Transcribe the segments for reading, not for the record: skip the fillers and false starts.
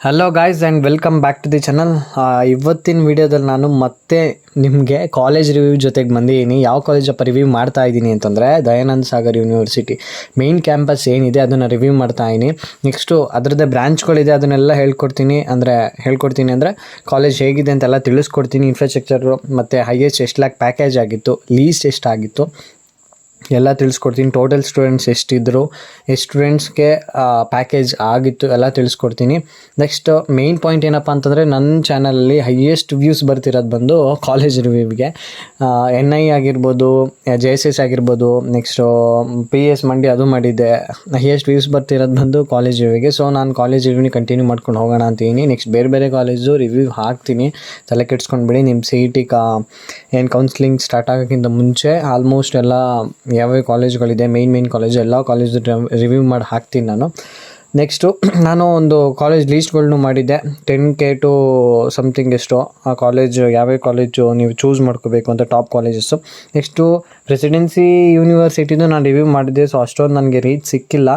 Hello guys and welcome back to the channel. ಇವತ್ತಿನ ವಿಡಿಯೋದಲ್ಲಿ ನಾನು ಮತ್ತೆ ನಿಮಗೆ ಕಾಲೇಜ್ ರಿವ್ಯೂ ಜೊತೆಗೆ ಬಂದಿದ್ದೀನಿ. ಯಾವ ಕಾಲೇಜಪ್ಪ ರಿವ್ಯೂ ಮಾಡ್ತಾ ಇದ್ದೀನಿ ಅಂತಂದರೆ Dayananda Sagar university main campus ಏನಿದೆ ಅದನ್ನು ರಿವ್ಯೂ ಮಾಡ್ತಾ ಇದ್ದೀನಿ. ನೆಕ್ಸ್ಟು ಅದರದ್ದೇ ಬ್ರಾಂಚ್ಗಳಿದೆ, ಅದನ್ನೆಲ್ಲ ಹೇಳ್ಕೊಡ್ತೀನಿ ಅಂದರೆ ಕಾಲೇಜ್ ಹೇಗಿದೆ ಅಂತೆಲ್ಲ ತಿಳಿಸ್ಕೊಡ್ತೀನಿ. ಇನ್ಫ್ರಾಸ್ಟ್ರಕ್ಚರು ಮತ್ತು ಹೈಯೆಸ್ಟ್ ಎಷ್ಟು ಲ್ಯಾಕ್ ಪ್ಯಾಕೇಜ್ ಆಗಿತ್ತು, ಲೀಸ್ಟ್ ಎಷ್ಟಾಗಿತ್ತು ಎಲ್ಲ ತಿಳಿಸ್ಕೊಡ್ತೀನಿ. ಟೋಟಲ್ ಸ್ಟೂಡೆಂಟ್ಸ್ ಎಷ್ಟಿದ್ದರು, ಎಷ್ಟು ಸ್ಟೂಡೆಂಟ್ಸ್ಗೆ ಪ್ಯಾಕೇಜ್ ಆಗಿತ್ತು ಎಲ್ಲ ತಿಳಿಸ್ಕೊಡ್ತೀನಿ. ನೆಕ್ಸ್ಟ್ ಮೇಯ್ನ್ ಪಾಯಿಂಟ್ ಏನಪ್ಪ ಅಂತಂದರೆ ನನ್ನ ಚಾನಲಲ್ಲಿ ಹೈಯೆಸ್ಟ್ ವ್ಯೂಸ್ ಬರ್ತಿರೋದು ಬಂದು ಕಾಲೇಜ್ ರಿವ್ಯೂವಿಗೆ. NI ಆಗಿರ್ಬೋದು, JSS ಆಗಿರ್ಬೋದು, ನೆಕ್ಸ್ಟು PS ಮಂಡಿ ಅದು ಮಾಡಿದ್ದೆ. ಹೈಯೆಸ್ಟ್ ವ್ಯೂಸ್ ಬರ್ತಿರೋದು ಬಂದು ಕಾಲೇಜ್ ರಿವ್ಯೂಗೆ. ಸೊ ನಾನು ಕಾಲೇಜ್ ರಿವ್ಯೂನಿ ಕಂಟಿನ್ಯೂ ಮಾಡ್ಕೊಂಡು ಹೋಗೋಣ ಅಂತೀನಿ. ನೆಕ್ಸ್ಟ್ ಬೇರೆ ಬೇರೆ ಕಾಲೇಜು ರಿವ್ಯೂ ಹಾಕ್ತೀನಿ, ತಲೆ ಕೆಡ್ಸ್ಕೊಂಡ್ಬಿಡಿ. ನಿಮ್ಮ CET ಏನು ಕೌನ್ಸ್ಲಿಂಗ್ ಸ್ಟಾರ್ಟ್ ಆಗೋಕ್ಕಿಂತ ಮುಂಚೆ ಆಲ್ಮೋಸ್ಟ್ ಎಲ್ಲ ಯಾವ್ಯಾವ ಕಾಲೇಜ್ಗಳಿದೆ ಮೇನ್ ಕಾಲೇಜು ಎಲ್ಲ ಕಾಲೇಜು ರಿವ್ಯೂ ಮಾಡಿ ಹಾಕ್ತೀನಿ ನಾನು. ನೆಕ್ಸ್ಟು ನಾನು ಒಂದು ಕಾಲೇಜ್ ಲೀಸ್ಟ್ಗಳ್ನು ಮಾಡಿದ್ದೆ, 10K ಟು ಸಮಥಿಂಗ್ ಎಷ್ಟು ಆ ಕಾಲೇಜು ಯಾವ್ಯಾವ ಕಾಲೇಜು ನೀವು ಚೂಸ್ ಮಾಡ್ಕೋಬೇಕು ಅಂತ, ಟಾಪ್ ಕಾಲೇಜಸ್ಸು. ನೆಕ್ಸ್ಟು ಪ್ರೆಸಿಡೆನ್ಸಿ ಯೂನಿವರ್ಸಿಟಿದು ನಾನು ರಿವ್ಯೂ ಮಾಡಿದ್ದೆ. ಸೊ ಅಷ್ಟೊಂದು ನನಗೆ ರೀಚ್ ಸಿಕ್ಕಿಲ್ಲ.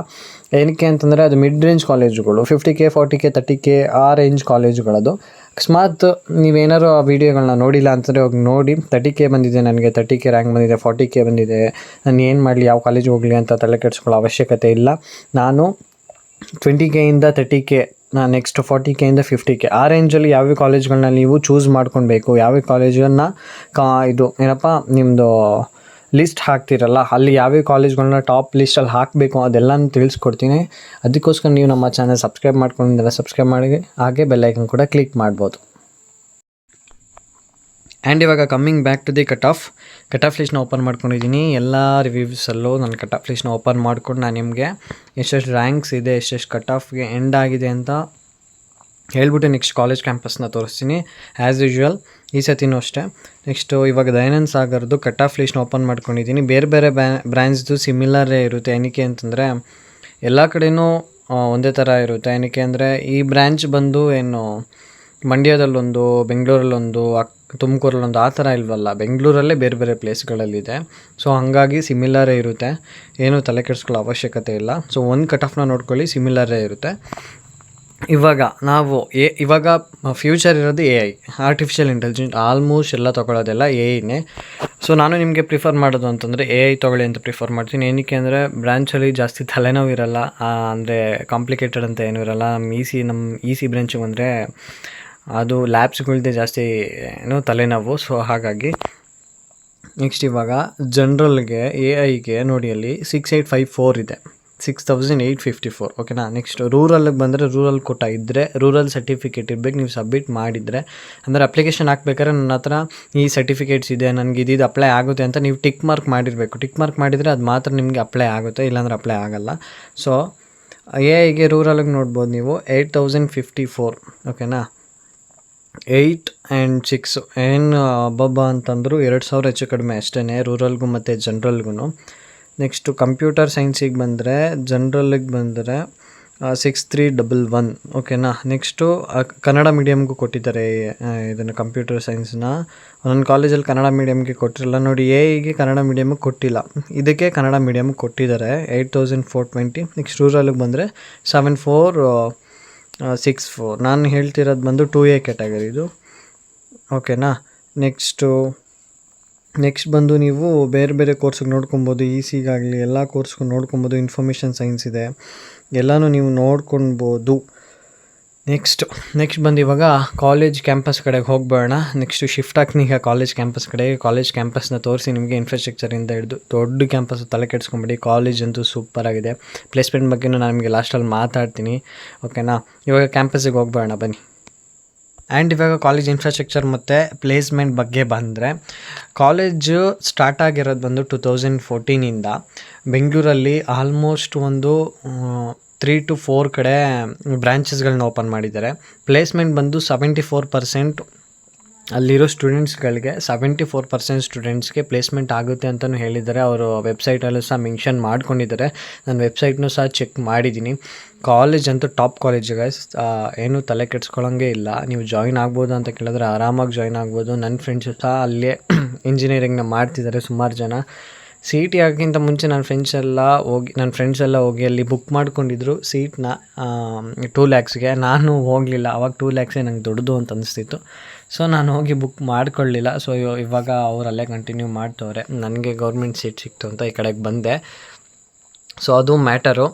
ಏನಕ್ಕೆ ಅಂತಂದರೆ ಅದು ಮಿಡ್ ರೇಂಜ್ ಕಾಲೇಜುಗಳು, 50K 40K 30K ಆ ರೇಂಜ್ ಕಾಲೇಜುಗಳದು. ಅಕಸ್ಮಾತ್ ನೀವೇನಾರು ಆ ವೀಡಿಯೋಗಳನ್ನ ನೋಡಿಲ್ಲ ಅಂತಂದರೆ ಹೋಗಿ ನೋಡಿ. 30K ಬಂದಿದೆ ನನಗೆ, 30K ರ್ಯಾಂಕ್ ಬಂದಿದೆ, 40K ಬಂದಿದೆ. ನಾನು ಏನು ಮಾಡಲಿ, ಯಾವ ಕಾಲೇಜಿಗೆ ಹೋಗಲಿ ಅಂತ ತಲೆ ಕೆಡಿಸ್ಕೊಳ್ಳೋ ಅವಶ್ಯಕತೆ ಇಲ್ಲ. ನಾನು 20K ಇಂದ 30K, ನೆಕ್ಸ್ಟ್ 40K ಇಂದ 50K ಆ ರೇಂಜಲ್ಲಿ ಯಾವ್ಯಾವ ಕಾಲೇಜ್ಗಳನ್ನ ನೀವು ಚೂಸ್ ಮಾಡ್ಕೊಳ್ಬೇಕು, ಯಾವ್ಯಾವ ಕಾಲೇಜನ್ನು ಇದು ಏನಪ್ಪ ನಿಮ್ಮದು ಲಿಸ್ಟ್ ಹಾಕ್ತಿರಲ್ಲ ಅಲ್ಲಿ ಯಾವ್ಯಾವ ಕಾಲೇಜ್ಗಳನ್ನ ಟಾಪ್ ಲಿಸ್ಟಲ್ಲಿ ಹಾಕಬೇಕು ಅದೆಲ್ಲನೂ ತಿಳಿಸ್ಕೊಡ್ತೀನಿ. ಅದಕ್ಕೋಸ್ಕರ ನೀವು ನಮ್ಮ ಚಾನಲ್ ಸಬ್ಸ್ಕ್ರೈಬ್ ಮಾಡ್ಕೊಂಡಿದ್ದೆಲ್ಲ ಸಬ್ಸ್ಕ್ರೈಬ್ ಮಾಡಿ, ಹಾಗೆ ಬೆಲ್ಲೈಕನ್ ಕೂಡ ಕ್ಲಿಕ್ ಮಾಡ್ಬೋದು. ಆ್ಯಂಡ್ ಇವಾಗ coming back to the cut off ಲಿಸ್ಟ್ನ ಓಪನ್ ಮಾಡ್ಕೊಂಡಿದ್ದೀನಿ. ಎಲ್ಲ ರಿವ್ಯೂಸಲ್ಲೂ ನಾನು ಕಟ್ ಆಫ್ ಲಿಸ್ಟ್ನ ಓಪನ್ ಮಾಡ್ಕೊಂಡು ನಾನು ನಿಮಗೆ ಎಷ್ಟೆಷ್ಟು ರ್ಯಾಂಕ್ಸ್ ಇದೆ, ಎಷ್ಟೆಷ್ಟು ಕಟ್ ಆಫ್ಗೆ ಎಂಡ್ ಆಗಿದೆ ಅಂತ ಹೇಳ್ಬಿಟ್ಟು ನೆಕ್ಸ್ಟ್ ಕಾಲೇಜ್ ಕ್ಯಾಂಪಸ್ನ ತೋರಿಸ್ತೀನಿ ಆ್ಯಸ್ ಯೂಶ್ವಲ್ ಈ ಸತಿನೂ ಅಷ್ಟೇ. ನೆಕ್ಸ್ಟು ಇವಾಗ ದಯಾನಂದ ಸಾಗರ್ದು ಕಟ್ ಆಫ್ ಲಿಸ್ಟ್ನ ಓಪನ್ ಮಾಡ್ಕೊಂಡಿದ್ದೀನಿ. ಬೇರೆ ಬೇರೆ ಬ್ರಾಂಚ್ದು ಸಿಮಿಲರೇ ಇರುತ್ತೆ. ಏನಕ್ಕೆ ಅಂತಂದರೆ ಎಲ್ಲ ಕಡೆಯೂ ಒಂದೇ ಥರ ಇರುತ್ತೆ. ಏನಕ್ಕೆ ಅಂದರೆ ಈ ಬ್ರ್ಯಾಂಚ್ ಬಂದು ಏನು ಮಂಡ್ಯದಲ್ಲೊಂದು, ಬೆಂಗಳೂರಲ್ಲೊಂದು, ತುಮಕೂರಲ್ಲೊಂದು ಆ ಥರ ಇಲ್ವಲ್ಲ, ಬೆಂಗಳೂರಲ್ಲೇ ಬೇರೆ ಬೇರೆ ಪ್ಲೇಸ್ಗಳಲ್ಲಿದೆ. ಸೊ ಹಾಗಾಗಿ ಸಿಮಿಲರೇ ಇರುತ್ತೆ, ಏನೂ ತಲೆ ಕೆಡಿಸ್ಕೊಳ್ಳೋ ಅವಶ್ಯಕತೆ ಇಲ್ಲ. ಸೊ ಒಂದು ಕಟ್ ಆಫ್ನ ನೋಡ್ಕೊಳ್ಳಿ, ಸಿಮಿಲರೇ ಇರುತ್ತೆ. ಇವಾಗ ನಾವು ಇವಾಗ ಫ್ಯೂಚರ್ ಇರೋದು AI, ಆರ್ಟಿಫಿಷಿಯಲ್ ಇಂಟೆಲಿಜೆನ್ಸ್. ಆಲ್ಮೋಸ್ಟ್ ಎಲ್ಲ ತೊಗೊಳ್ಳೋದೆಲ್ಲ AIನೇ. ಸೊ ನಾನು ನಿಮಗೆ ಪ್ರಿಫರ್ ಮಾಡೋದು ಅಂತಂದರೆ AI ತೊಗೊಳ್ಳಿ ಅಂತ ಪ್ರಿಫರ್ ಮಾಡ್ತೀನಿ. ಏನಕ್ಕೆ ಅಂದರೆ ಬ್ರ್ಯಾಂಚಲ್ಲಿ ಜಾಸ್ತಿ ತಲೆನೋವು ಇರೋಲ್ಲ, ಅಂದರೆ ಕಾಂಪ್ಲಿಕೇಟೆಡ್ ಅಂತ ಏನೂ ಇರೋಲ್ಲ. ನಮ್ಮ EC ಬ್ರಾಂಚಿಗೆ ಬಂದರೆ ಅದು ಲ್ಯಾಬ್ಸ್ಗಳ್ದೆ ಜಾಸ್ತಿ ತಲೆನೋವು. ಸೊ ಹಾಗಾಗಿ ನೆಕ್ಸ್ಟ್ ಇವಾಗ ಜನ್ರಲ್ಗೆ AIಗೆ ನೋಡಿ, ಅಲ್ಲಿ 6854 ಇದೆ, 6854. ಓಕೆನಾ. ನೆಕ್ಸ್ಟ್ ರೂರಲ್ಗೆ ಬಂದರೆ ರೂರಲ್ ಕೋಟ ಇದ್ದರೆ, ರೂರಲ್ ಸರ್ಟಿಫಿಕೇಟ್ ಇರಬೇಕು, ನೀವು ಸಬ್ಮಿಟ್ ಮಾಡಿದರೆ. ಅಂದರೆ ಅಪ್ಲಿಕೇಶನ್ ಹಾಕ್ಬೇಕಾದ್ರೆ ನನ್ನ ಹತ್ರ ಈ ಸರ್ಟಿಫಿಕೇಟ್ಸ್ ಇದೆ, ನನಗೆ ಇದು ಅಪ್ಲೈ ಆಗುತ್ತೆ ಅಂತ ನೀವು ಟಿಕ್ ಮಾರ್ಕ್ ಮಾಡಿರಬೇಕು. ಟಿಕ್ ಮಾರ್ಕ್ ಮಾಡಿದರೆ ಅದು ಮಾತ್ರ ನಿಮಗೆ ಅಪ್ಲೈ ಆಗುತ್ತೆ, ಇಲ್ಲಾಂದ್ರೆ ಅಪ್ಲೈ ಆಗೋಲ್ಲ. ಸೊ AIಗೆ ರೂರಲ್ಗೆ ನೋಡ್ಬೋದು ನೀವು 8054. ಓಕೆನಾ. 8 and 6 ಏನು ಹಬ್ಬ ಅಂತಂದರು 2000 ಹೆಚ್ಚು ಕಡಿಮೆ ಅಷ್ಟೇ ರೂರಲ್ಗೂ ಮತ್ತು ಜನ್ರಲ್ಗೂ. ನೆಕ್ಸ್ಟು ಕಂಪ್ಯೂಟರ್ ಸೈನ್ಸಿಗೆ ಬಂದರೆ, ಜನ್ರಲ್ಗೆ ಬಂದರೆ 6311. ಓಕೆನಾ. ನೆಕ್ಸ್ಟು ಕನ್ನಡ ಮೀಡಿಯಮ್ಗೂ ಕೊಟ್ಟಿದ್ದಾರೆ ಇದನ್ನು, ಕಂಪ್ಯೂಟರ್ ಸೈನ್ಸ್ನ. ನನ್ನ ಕಾಲೇಜಲ್ಲಿ ಕನ್ನಡ ಮೀಡಿಯಮ್ಗೆ ಕೊಟ್ಟಿರಲ್ಲ ನೋಡಿ, AIಗೆ ಕನ್ನಡ ಮೀಡಿಯಮ್ಗೆ ಕೊಟ್ಟಿಲ್ಲ, ಇದಕ್ಕೆ ಕನ್ನಡ ಮೀಡಿಯಮ್ಗೆ ಕೊಟ್ಟಿದ್ದಾರೆ 8420. ನೆಕ್ಸ್ಟ್ ರೂರಲ್ಗೆ ಬಂದರೆ 7464. ನಾನು ಹೇಳ್ತಿರೋದು ಬಂದು 2A ಕ್ಯಾಟಗರಿದು. ಓಕೆನಾ. ನೆಕ್ಸ್ಟ್ ಬಂದು ನೀವು ಬೇರೆ ಬೇರೆ ಕೋರ್ಸಿಗೆ ನೋಡ್ಕೊಬೋದು, ECಗಾಗಲಿ ಎಲ್ಲ ಕೋರ್ಸ್ಗೂ ನೋಡ್ಕೊಬೋದು. ಇನ್ಫಾರ್ಮೇಷನ್ ಸೈನ್ಸ್ ಇದೆ, ಎಲ್ಲನೂ ನೀವು ನೋಡ್ಕೊಳ್ಬೋದು. ನೆಕ್ಸ್ಟ್ ಬಂದು ಇವಾಗ ಕಾಲೇಜ್ ಕ್ಯಾಂಪಸ್ ಕಡೆಗೆ ಹೋಗ್ಬೇಡ. ನೆಕ್ಸ್ಟು ಶಿಫ್ಟ್ ಆಗ್ತೀನಿ ಈಗ ಕಾಲೇಜ್ ಕ್ಯಾಂಪಸ್ ಕಡೆಗೆ. ಕಾಲೇಜ್ ಕ್ಯಾಂಪಸ್ನ ತೋರಿಸಿ ನಿಮಗೆ, ಇನ್ಫ್ರಾಸ್ಟ್ರಕ್ಚರಿಂದ ಹಿಡಿದು ದೊಡ್ಡ ಕ್ಯಾಂಪಸ್, ತಲೆ ಕೆಡಿಸ್ಕೊಂಬಿಡಿ. ಕಾಲೇಜ್ ಅಂತೂ ಸೂಪರಾಗಿದೆ. ಪ್ಲೇಸ್ಮೆಂಟ್ ಬಗ್ಗೆನೂ ನಾನು ನಿಮಗೆ ಲಾಸ್ಟಲ್ಲಿ ಮಾತಾಡ್ತೀನಿ. ಓಕೆನಾ. ಇವಾಗ ಕ್ಯಾಂಪಸ್ಸಿಗೆ ಹೋಗ್ಬೇಡ ಬನ್ನಿ. ಆ್ಯಂಡ್ ಇವಾಗ ಕಾಲೇಜ್ ಇನ್ಫ್ರಾಸ್ಟ್ರಕ್ಚರ್ ಮತ್ತು ಪ್ಲೇಸ್ಮೆಂಟ್ ಬಗ್ಗೆ ಬಂದರೆ, ಕಾಲೇಜು ಸ್ಟಾರ್ಟ್ ಆಗಿರೋದು ಬಂದು 2014ಇಂದ. ಬೆಂಗಳೂರಲ್ಲಿ ಆಲ್ಮೋಸ್ಟ್ ಒಂದು 3 to 4 ಕಡೆ ಬ್ರ್ಯಾಂಚಸ್ಗಳನ್ನ ಓಪನ್ ಮಾಡಿದ್ದಾರೆ. ಪ್ಲೇಸ್ಮೆಂಟ್ ಬಂದು 74%. ಅಲ್ಲಿರೋ ಸ್ಟೂಡೆಂಟ್ಸ್ಗಳಿಗೆ 74% ಸ್ಟೂಡೆಂಟ್ಸ್ಗೆ ಪ್ಲೇಸ್ಮೆಂಟ್ ಆಗುತ್ತೆ ಅಂತಲೂ ಹೇಳಿದ್ದಾರೆ. ಅವರು ವೆಬ್ಸೈಟಲ್ಲೂ ಸಹ ಮೆನ್ಷನ್ ಮಾಡ್ಕೊಂಡಿದ್ದಾರೆ. ನಾನು ವೆಬ್ಸೈಟ್ನೂ ಸಹ ಚೆಕ್ ಮಾಡಿದ್ದೀನಿ. ಕಾಲೇಜ್ ಅಂತೂ ಟಾಪ್ ಕಾಲೇಜ್ ಗೈಸ್, ಏನೂ ತಲೆ ಕೆಡಿಸ್ಕೊಳ್ಳೋಂಗೆ ಇಲ್ಲ. ನೀವು ಜಾಯಿನ್ ಆಗ್ಬೋದು ಅಂತ ಕೇಳಿದ್ರೆ ಆರಾಮಾಗಿ ಜಾಯಿನ್ ಆಗ್ಬೋದು. ನನ್ನ ಫ್ರೆಂಡ್ಸು ಸಹ ಅಲ್ಲೇ ಇಂಜಿನಿಯರಿಂಗ್ನ ಮಾಡ್ತಿದ್ದಾರೆ ಸುಮಾರು ಜನ. CET ಆಗೋಕ್ಕಿಂತ ಮುಂಚೆ ನನ್ನ ಫ್ರೆಂಡ್ಸ್ ಎಲ್ಲ ಹೋಗಿ ಅಲ್ಲಿ ಬುಕ್ ಮಾಡ್ಕೊಂಡಿದ್ರು ಸೀಟ್ನ 2 ಲ್ಯಾಕ್ಸ್ಗೆ. ನಾನು ಹೋಗಲಿಲ್ಲ. ಅವಾಗ 2 ಲ್ಯಾಕ್ಸೇ ನಂಗೆ ದೊಡ್ಡದು ಅಂತ ಅನಿಸ್ತಿತ್ತು. ಸೊ ನಾನು ಹೋಗಿ ಬುಕ್ ಮಾಡ್ಕೊಳ್ಳಿಲ್ಲ. ಸೊ ಇವಾಗ ಅವ್ರು ಅಲ್ಲೇ ಕಂಟಿನ್ಯೂ ಮಾಡ್ತವ್ರೆ. ನನಗೆ ಗೌರ್ಮೆಂಟ್ ಸೀಟ್ ಸಿಕ್ತು ಅಂತ ಈ ಕಡೆಗೆ ಬಂದೆ. ಸೊ ಅದು ಮ್ಯಾಟರು.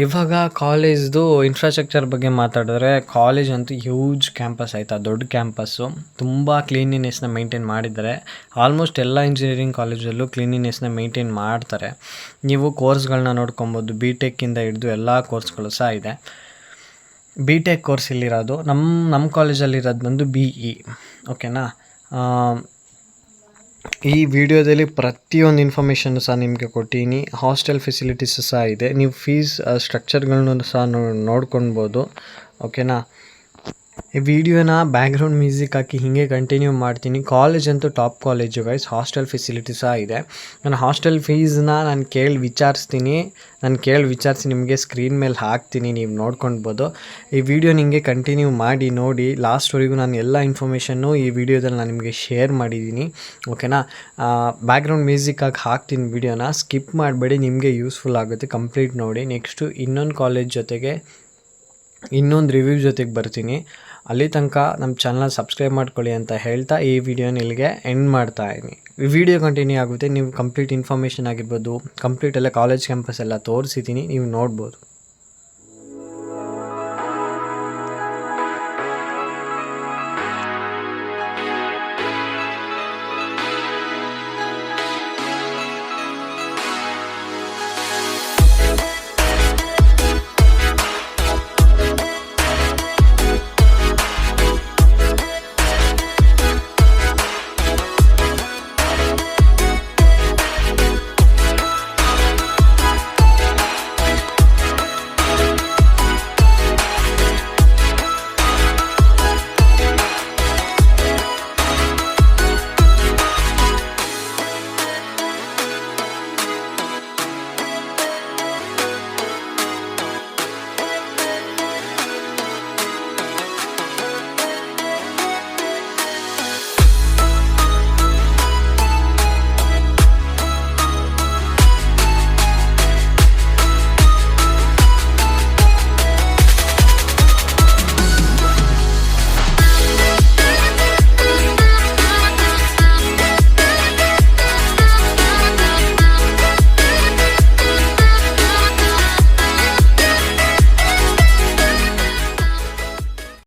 ಇವಾಗ ಕಾಲೇಜ್ದು ಇನ್ಫ್ರಾಸ್ಟ್ರಕ್ಚರ್ ಬಗ್ಗೆ ಮಾತಾಡಿದ್ರೆ, ಕಾಲೇಜ್ ಅಂತೂ ಹ್ಯೂಜ್ ಕ್ಯಾಂಪಸ್ ಆಯಿತಾ, ದೊಡ್ಡ ಕ್ಯಾಂಪಸ್ಸು. ತುಂಬ ಕ್ಲೀನಿನೆಸ್ನ ಮೇಂಟೈನ್ ಮಾಡಿದ್ದಾರೆ. ಆಲ್ಮೋಸ್ಟ್ ಎಲ್ಲ ಇಂಜಿನಿಯರಿಂಗ್ ಕಾಲೇಜಲ್ಲೂ ಕ್ಲೀನಿನೆಸ್ನ ಮೇಂಟೈನ್ ಮಾಡ್ತಾರೆ. ನೀವು ಕೋರ್ಸ್ಗಳನ್ನ ನೋಡ್ಕೊಬೋದು. BTECಕಿಂದ ಹಿಡಿದು ಎಲ್ಲ ಕೋರ್ಸ್ಗಳು ಸಹ ಇದೆ. BTEC ಕೋರ್ಸ್ ಇಲ್ಲಿರೋದು ನಮ್ಮ ಕಾಲೇಜಲ್ಲಿರೋದು ಬಂದು BE. ಓಕೆನಾ. ಈ ವಿಡಿಯೋದಲ್ಲಿ ಪ್ರತಿಯೊಂದು ಇನ್ಫಾರ್ಮೇಷನ್ನು ಸಹ ನಿಮಗೆ ಕೊಟ್ಟೀನಿ. ಹಾಸ್ಟೆಲ್ ಫೆಸಿಲಿಟೀಸು ಸಹ ಇದೆ. ನೀವು ಫೀಸ್ ಸ್ಟ್ರಕ್ಚರ್ಗಳನ್ನು ಸಹ ನೋಡ್ಕೊಳ್ಬೋದು. ಓಕೆನಾ. ಈ ವಿಡಿಯೋನ ಬ್ಯಾಕ್ಗ್ರೌಂಡ್ ಮ್ಯೂಸಿಕ್ ಹಾಕಿ ಹೀಗೆ ಕಂಟಿನ್ಯೂ ಮಾಡ್ತೀನಿ. ಕಾಲೇಜ್ ಅಂತೂ top college guys. Hostel facility ಸಹ ಇದೆ. ನಾನು ಹಾಸ್ಟೆಲ್ ಫೀಸ್ನ ಕೇಳಿ ವಿಚಾರಿಸಿ ನಿಮಗೆ ಸ್ಕ್ರೀನ್ ಮೇಲೆ ಹಾಕ್ತೀನಿ, ನೀವು ನೋಡ್ಕೊಳ್ಬೋದು. ಈ ವಿಡಿಯೋ ನಿಮಗೆ ಕಂಟಿನ್ಯೂ ಮಾಡಿ ನೋಡಿ ಲಾಸ್ಟ್ವರೆಗೂ. ನಾನು ಎಲ್ಲ ಇನ್ಫಾರ್ಮೇಷನ್ನು ಈ ವಿಡಿಯೋದಲ್ಲಿ ನಾನು ನಿಮಗೆ ಶೇರ್ ಮಾಡಿದ್ದೀನಿ. ಓಕೆನಾ. ಬ್ಯಾಕ್ಗ್ರೌಂಡ್ ಮ್ಯೂಸಿಕ್ ಹಾಕ್ತೀನಿ. ವಿಡಿಯೋನ ಸ್ಕಿಪ್ ಮಾಡಬೇಡಿ, ನಿಮಗೆ ಯೂಸ್ಫುಲ್ ಆಗುತ್ತೆ. ಕಂಪ್ಲೀಟ್ ನೋಡಿ. ನೆಕ್ಸ್ಟು ಇನ್ನೊಂದು ಕಾಲೇಜ್ ಜೊತೆಗೆ ಇನ್ನೊಂದು ರಿವ್ಯೂ ಜೊತೆಗೆ ಬರ್ತೀನಿ. ಅಲ್ಲಿ ತನಕ ನಮ್ಮ ಚಾನಲ್ನ ಸಬ್ಸ್ಕ್ರೈಬ್ ಮಾಡ್ಕೊಳ್ಳಿ ಅಂತ ಹೇಳ್ತಾ ಈ ವಿಡಿಯೋನ ಇಲ್ಲಿಗೆ ಎಂಡ್ ಮಾಡ್ತಾ ಇದ್ದೀನಿ. ಈ ವಿಡಿಯೋ ಕಂಟಿನ್ಯೂ ಆಗುತ್ತೆ. ನೀವು ಕಂಪ್ಲೀಟ್ ಇನ್ಫಾರ್ಮೇಷನ್ ಆಗಿರ್ಬೋದು, ಕಂಪ್ಲೀಟ್ ಎಲ್ಲ ಕಾಲೇಜ್ ಕ್ಯಾಂಪಸ್ ಎಲ್ಲ ತೋರಿಸಿದ್ದೀನಿ, ನೀವು ನೋಡ್ಬೋದು.